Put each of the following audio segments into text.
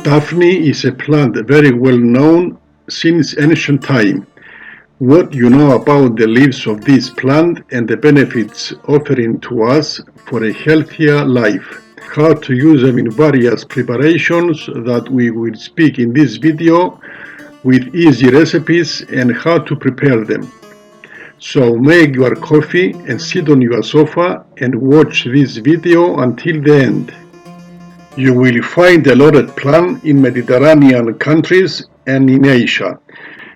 Daphne is a plant very well known since ancient time. What you know about the leaves of this plant and the benefits offering to us for a healthier life. How to use them in various preparations that we will speak in this video with easy recipes and how to prepare them. So make your coffee and sit on your sofa and watch this video until the end. You will find the laurel plant in Mediterranean countries and in Asia.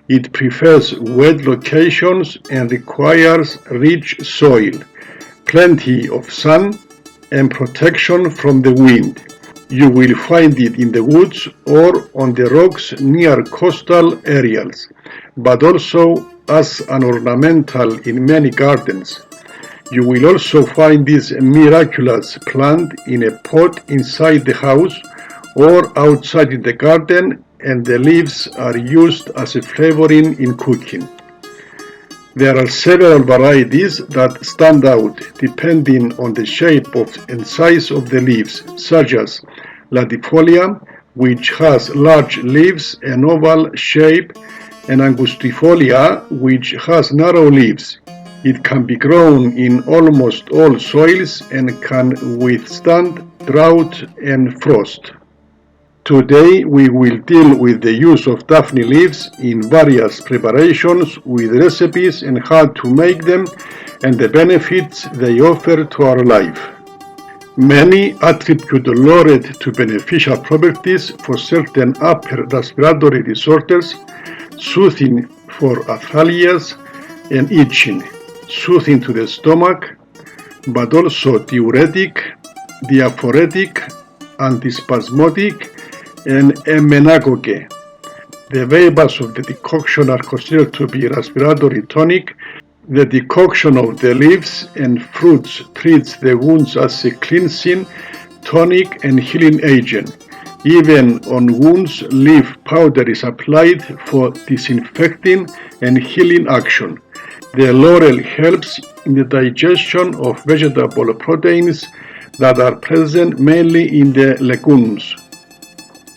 It prefers wet locations and requires rich soil, plenty of sun, and protection from the wind. You will find it in the woods or on the rocks near coastal areas, but also as an ornamental in many gardens. You will also find this miraculous plant in a pot inside the house or outside in the garden, and the leaves are used as a flavoring in cooking. There are several varieties that stand out depending on the shape and size of the leaves, such as Latifolia, which has large leaves and oval shape, and Augustifolia, which has narrow leaves. It can be grown in almost all soils and can withstand drought and frost. Today we will deal with the use of Daphne leaves in various preparations with recipes and how to make them and the benefits they offer to our life. Many attribute laurel to beneficial properties for certain upper respiratory disorders, soothing for arthritis and itching, soothing to the stomach, but also diuretic, diaphoretic, antispasmodic, and emmenagogue. The vapors of the decoction are considered to be respiratory tonic. The decoction of the leaves and fruits treats the wounds as a cleansing, tonic, and healing agent. Even on wounds, leaf powder is applied for disinfecting and healing action. The laurel helps in the digestion of vegetable proteins that are present mainly in the legumes.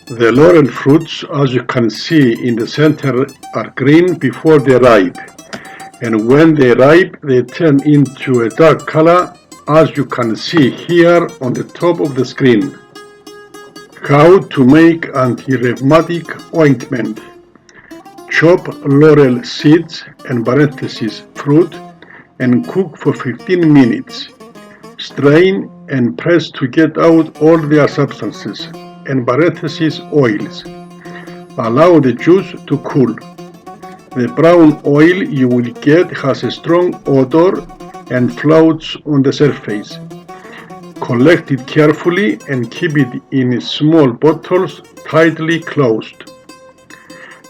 The laurel fruits, as you can see in the center, are green before they ripe, and when they ripe they turn into a dark color, as you can see here on the top of the screen. How to make anti-rheumatic ointment. Chop laurel seeds and fruit and cook for 15 minutes. Strain and press to get out all their substances and oils. Allow the juice to cool. The brown oil you will get has a strong odor and floats on the surface. Collect it carefully and keep it in small bottles tightly closed.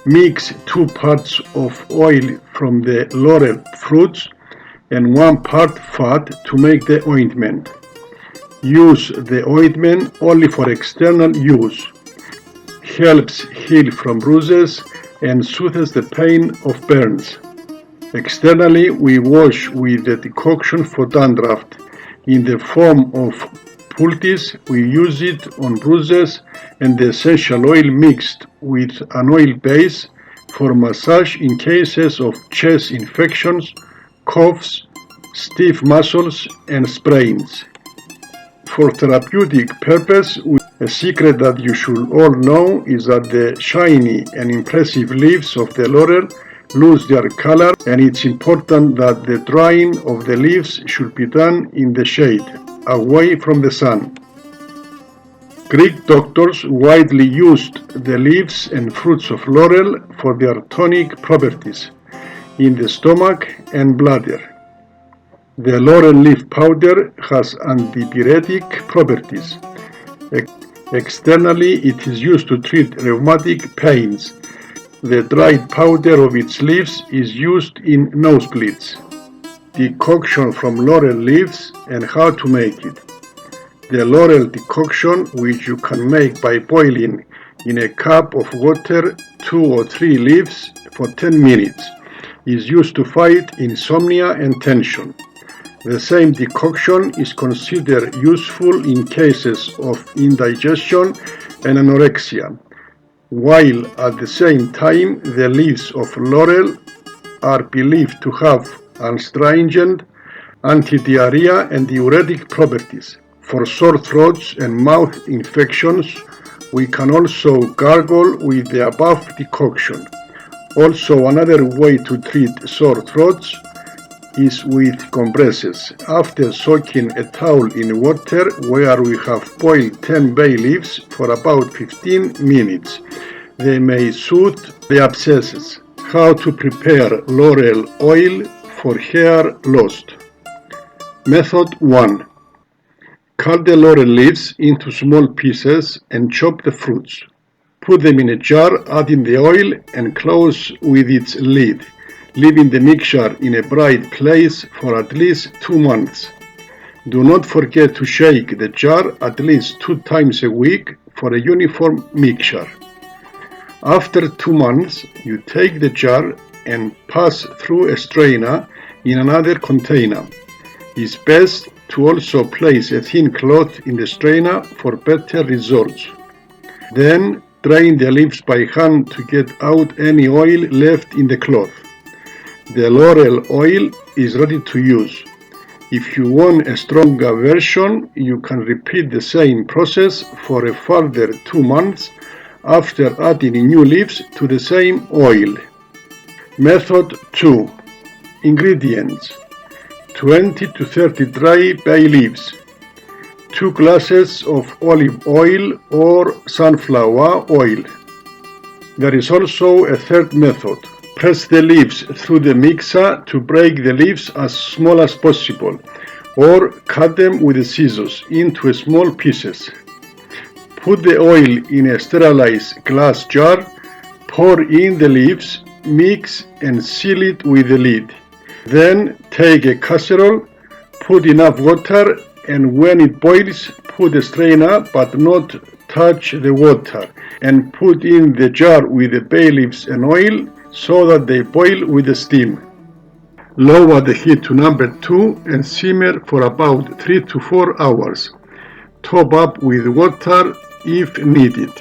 Mix 2 parts of oil from the laurel fruits and 1 part fat to make the ointment. Use the ointment only for external use. Helps heal from bruises and soothes the pain of burns. Externally, we wash with the decoction for dandruff. In the form of poultice, we use it on bruises and the essential oil mixed with an oil base for massage in cases of chest infections, coughs, stiff muscles, and sprains. For therapeutic purpose, a secret that you should all know is that the shiny and impressive leaves of the laurel lose their color, and it's important that the drying of the leaves should be done in the shade, away from the sun. Greek doctors widely used the leaves and fruits of laurel for their tonic properties in the stomach and bladder. The laurel leaf powder has antipyretic properties. Externally, it is used to treat rheumatic pains. The dried powder of its leaves is used in nosebleeds. Decoction from laurel leaves and how to make it. The laurel decoction, which you can make by boiling in a cup of water 2 or 3 leaves for 10 minutes, is used to fight insomnia and tension. The same decoction is considered useful in cases of indigestion and anorexia. while at the same time the leaves of laurel are believed to have astringent, anti-diarrhea and diuretic properties. For sore throats and mouth infections, we can also gargle with the above decoction. Also, another way to treat sore throats is with compresses. After soaking a towel in water where we have boiled 10 bay leaves for about 15 minutes, they may soothe the abscesses. How to prepare laurel oil for hair loss. Method 1. Cut the laurel leaves into small pieces and chop the fruits. Put them in a jar, adding the oil and close with its lid, leaving the mixture in a bright place for at least 2 months. Do not forget to shake the jar at least 2 times a week for a uniform mixture. After 2 months, you take the jar and pass through a strainer in another container. It's best to also place a thin cloth in the strainer for better results. Then drain the leaves by hand to get out any oil left in the cloth. The laurel oil is ready to use. If you want a stronger version, you can repeat the same process for a further 2 months after adding new leaves to the same oil. Method 2. Ingredients: 20 to 30 dry bay leaves, 2 glasses of olive oil or sunflower oil. There is also a third method. Press the leaves through the mixer to break the leaves as small as possible, or cut them with the scissors into small pieces. Put the oil in a sterilized glass jar, pour in the leaves, mix and seal it with the lid. Then take a casserole, put enough water, and when it boils, put the strainer but not touch the water, and put in the jar with the bay leaves and oil so that they boil with the steam. Lower the heat to number 2 and simmer for about 3 to 4 hours. Top up with water if needed.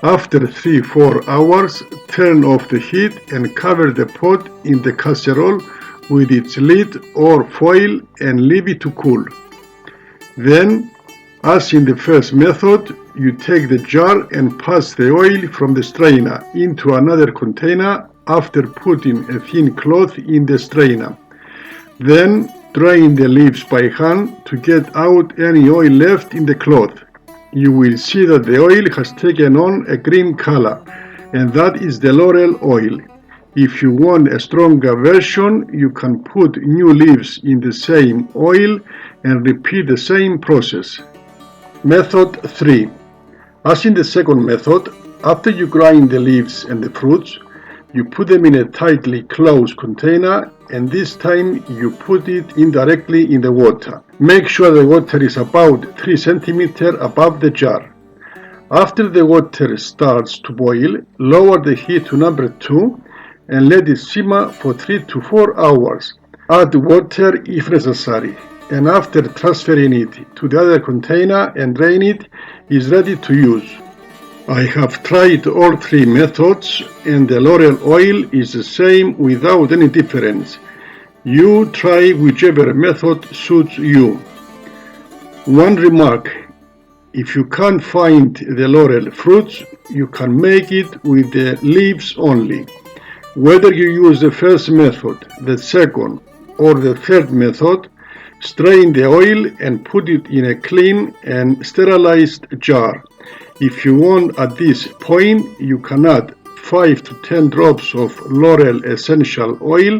After 3-4 hours, turn off the heat and cover the pot in the casserole with its lid or foil and leave it to cool. Then, as in the first method, you take the jar and pass the oil from the strainer into another container after putting a thin cloth in the strainer. Then, drain the leaves by hand to get out any oil left in the cloth. You will see that the oil has taken on a green color, and that is the laurel oil. If you want a stronger version, you can put new leaves in the same oil and repeat the same process. Method 3. As in the second method, after you grind the leaves and the fruits, you put them in a tightly closed container, and this time you put it indirectly in the water. Make sure the water is about 3 cm above the jar. After the water starts to boil, lower the heat to number 2 and let it simmer for 3 to 4 hours. Add water if necessary, and after transferring it to the other container and drain it, is ready to use. I have tried all 3 methods, and the laurel oil is the same without any difference. You try whichever method suits you. One remark: if you can't find the laurel fruits, you can make it with the leaves only. Whether you use the first method, the second, or the third method, strain the oil and put it in a clean and sterilized jar. If you want, at this point, you can add 5 to 10 drops of laurel essential oil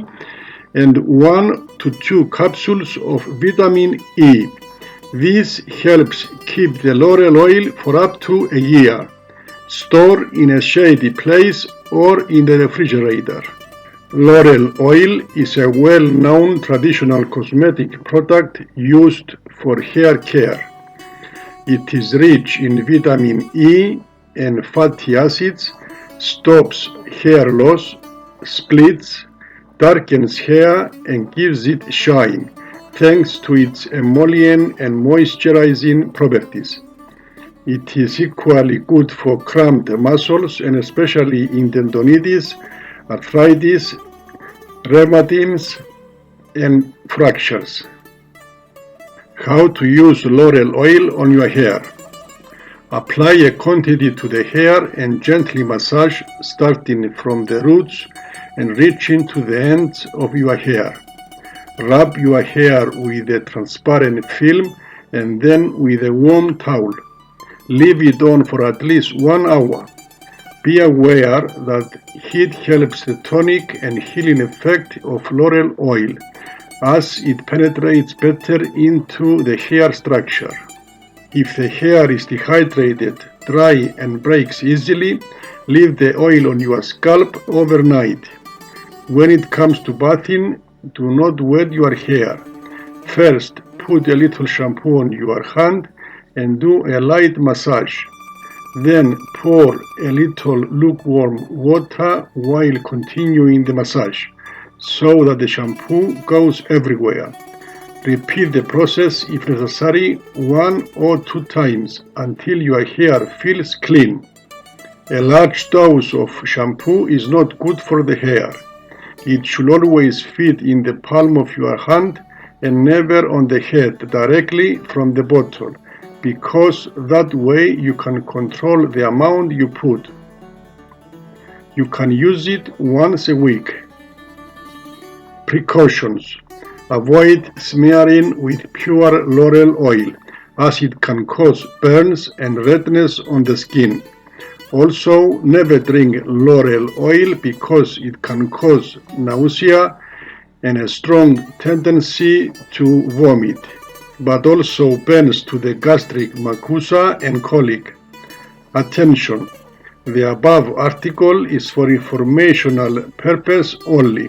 and 1 to 2 capsules of vitamin E. This helps keep the laurel oil for up to a year. Store in a shady place or in the refrigerator. Laurel oil is a well-known traditional cosmetic product used for hair care. It is rich in vitamin E and fatty acids, stops hair loss, splits, darkens hair and gives it shine, thanks to its emollient and moisturizing properties. It is equally good for cramped muscles and especially in tendonitis, arthritis, rheumatoids, and fractures. How to use laurel oil on your hair. Apply a quantity to the hair and gently massage starting from the roots and reaching to the ends of your hair. Rub your hair with a transparent film and then with a warm towel. Leave it on for at least 1 hour. Be aware that heat helps the tonic and healing effect of laurel oil as it penetrates better into the hair structure. If the hair is dehydrated, dry, and breaks easily, leave the oil on your scalp overnight. When it comes to bathing, do not wet your hair. First, put a little shampoo on your hand and do a light massage. Then pour a little lukewarm water while continuing the massage, so that the shampoo goes everywhere. Repeat the process if necessary 1 or 2 times until your hair feels clean. A large dose of shampoo is not good for the hair. It should always fit in the palm of your hand and never on the head directly from the bottle, because that way you can control the amount you put. You can use it once a week. Precautions. Avoid smearing with pure laurel oil, as it can cause burns and redness on the skin. Also, never drink laurel oil because it can cause nausea and a strong tendency to vomit, but also burns to the gastric mucosa and colic. Attention! The above article is for informational purpose only.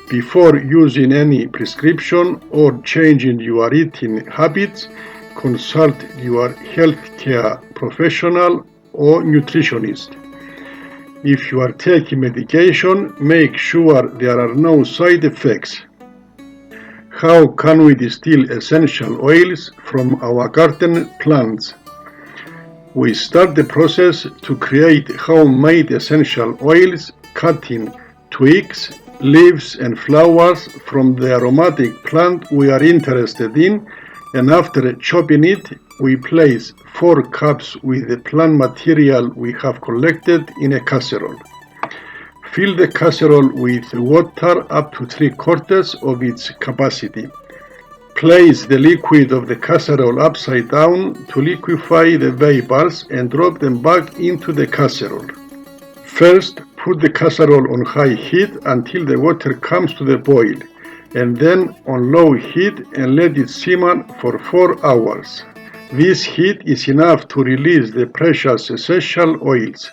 Before using any prescription or changing your eating habits, consult your healthcare professional or nutritionist. If you are taking medication, make sure there are no side effects. How can we distill essential oils from our garden plants? We start the process to create homemade essential oils, cutting twigs, leaves and flowers from the aromatic plant we are interested in, and after chopping it, we place 4 cups with the plant material we have collected in a casserole. Fill the casserole with water up to 3/4 of its capacity. Place the liquid of the casserole upside down to liquefy the vapors and drop them back into the casserole. First, put the casserole on high heat until the water comes to the boil, and then on low heat and let it simmer for 4 hours. This heat is enough to release the precious essential oils.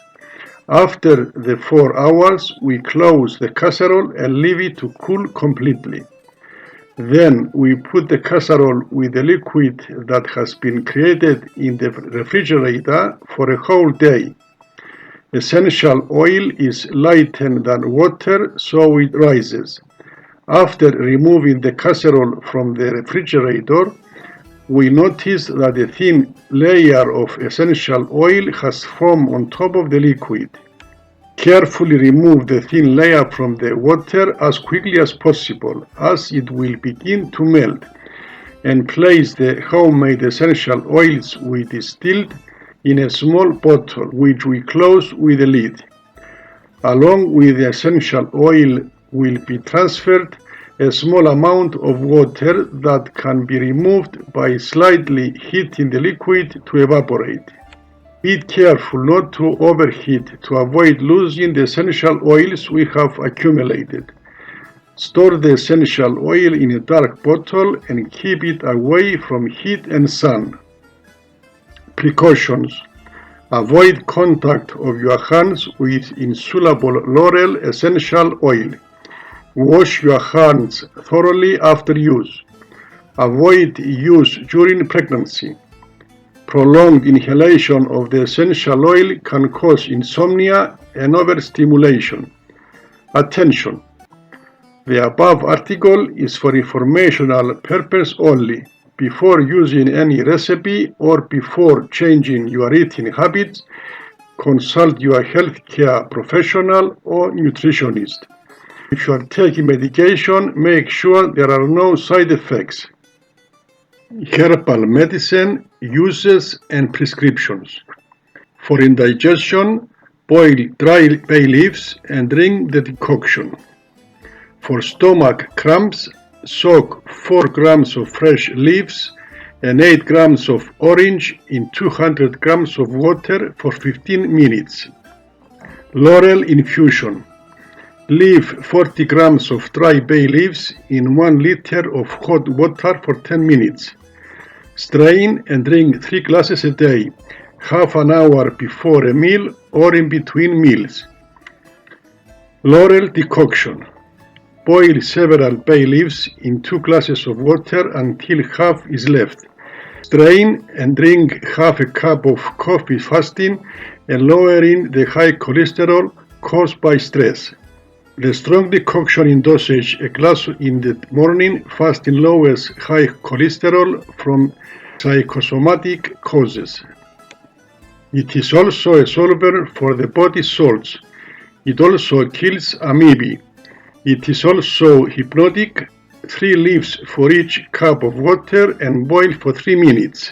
After the 4 hours, we close the casserole and leave it to cool completely. Then we put the casserole with the liquid that has been created in the refrigerator for a whole day. Essential oil is lighter than water, so it rises. After removing the casserole from the refrigerator, we notice that a thin layer of essential oil has formed on top of the liquid. Carefully remove the thin layer from the water as quickly as possible, as it will begin to melt, and place the homemade essential oils we distilled in a small bottle, which we close with a lid. Along with the essential oil will be transferred a small amount of water that can be removed by slightly heating the liquid to evaporate. Be careful not to overheat to avoid losing the essential oils we have accumulated. Store the essential oil in a dark bottle and keep it away from heat and sun. Precautions. Avoid contact of your hands with insoluble laurel essential oil. Wash your hands thoroughly after use. Avoid use during pregnancy. Prolonged inhalation of the essential oil can cause insomnia and overstimulation. Attention! The above article is for informational purpose only. Before using any recipe or before changing your eating habits, consult your healthcare professional or nutritionist. If you are taking medication, make sure there are no side effects. Herbal medicine uses and prescriptions. For indigestion, boil dry bay leaves and drink the decoction. For stomach cramps, soak 4 grams of fresh leaves and 8 grams of orange in 200 grams of water for 15 minutes. Laurel infusion. Leave 40 grams of dry bay leaves in 1 liter of hot water for 10 minutes. Strain and drink 3 glasses a day, half an hour before a meal or in between meals. Laurel decoction. Boil several bay leaves in 2 glasses of water until half is left. Strain and drink half a cup of coffee fasting and lowering the high cholesterol caused by stress. The strong decoction in dosage, a glass in the morning, fasting lowers high cholesterol from psychosomatic causes. It is also a solver for the body's salts. It also kills amoeba. It is also hypnotic. 3 leaves for each cup of water and boil for 3 minutes.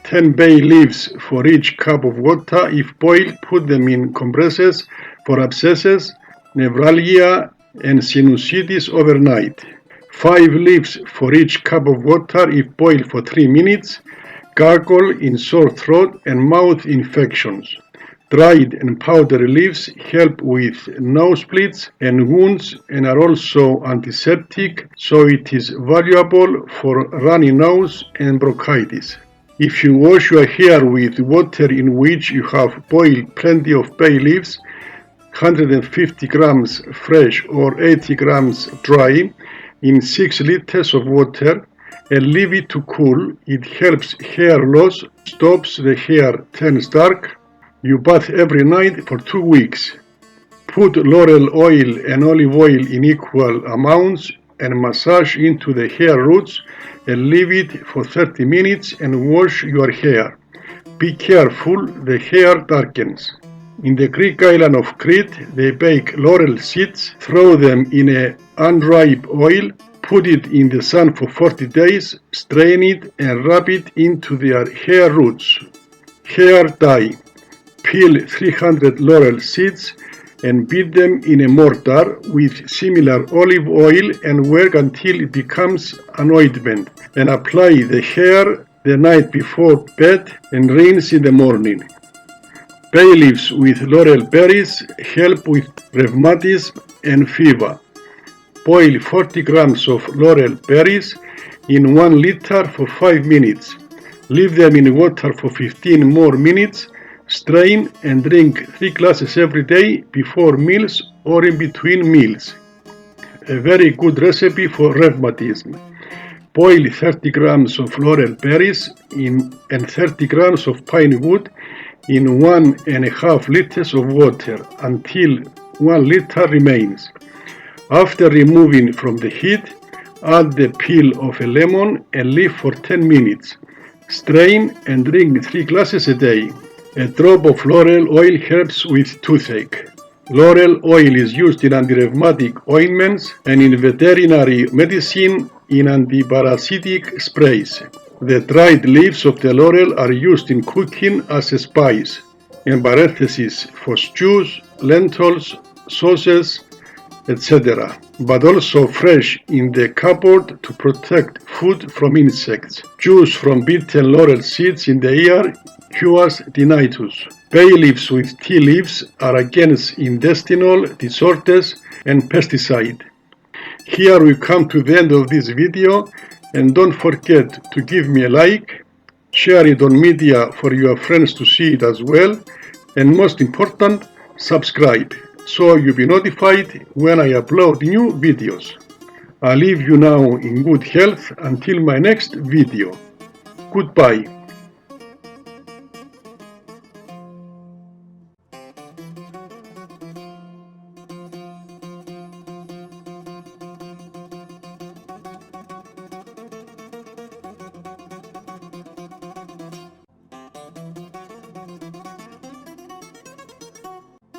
10 bay leaves for each cup of water. If boiled, put them in compresses for abscesses, nevralgia, and sinusitis overnight. 5 leaves for each cup of water if boiled for 3 minutes. Gargle in sore throat and mouth infections. Dried and powdered leaves help with nosebleeds and wounds and are also antiseptic, so it is valuable for runny nose and bronchitis. If you wash your hair with water in which you have boiled plenty of bay leaves, 150 grams fresh or 80 grams dry, in 6 liters of water, and leave it to cool, it helps hair loss, stops the hair turns dark. You bath every night for 2 weeks. Put laurel oil and olive oil in equal amounts and massage into the hair roots and leave it for 30 minutes and wash your hair. Be careful, the hair darkens. In the Greek island of Crete, they bake laurel seeds, throw them in an unripe oil, put it in the sun for 40 days, strain it and rub it into their hair roots. Hair dye. Peel 300 laurel seeds and beat them in a mortar with similar olive oil and work until it becomes an ointment, and apply the hair the night before bed and rinse in the morning. Bay leaves with laurel berries help with rheumatism and fever. Boil 40 grams of laurel berries in 1 liter for 5 minutes. Leave them in water for 15 more minutes. Strain and drink 3 glasses every day before meals or in between meals. A very good recipe for rheumatism. Boil 30 grams of laurel berries and 30 grams of pine wood in 1.5 liters of water until 1 liter remains. After removing from the heat, add the peel of a lemon and leave for 10 minutes. Strain and drink 3 glasses a day. A drop of laurel oil helps with toothache. Laurel oil is used in anti-rheumatic ointments and in veterinary medicine in antiparasitic sprays. The dried leaves of the laurel are used in cooking as a spice, in parentheses for stews, lentils, sauces, etc., but also fresh in the cupboard to protect food from insects. Juice from beaten laurel seeds in the ear cures tinnitus. Bay leaves with tea leaves are against intestinal disorders and pesticide. Here we come to the end of this video, and don't forget to give me a like, share it on media for your friends to see it as well, and most important, subscribe so you'll be notified when I upload new videos. I leave you now in good health until my next video. Goodbye.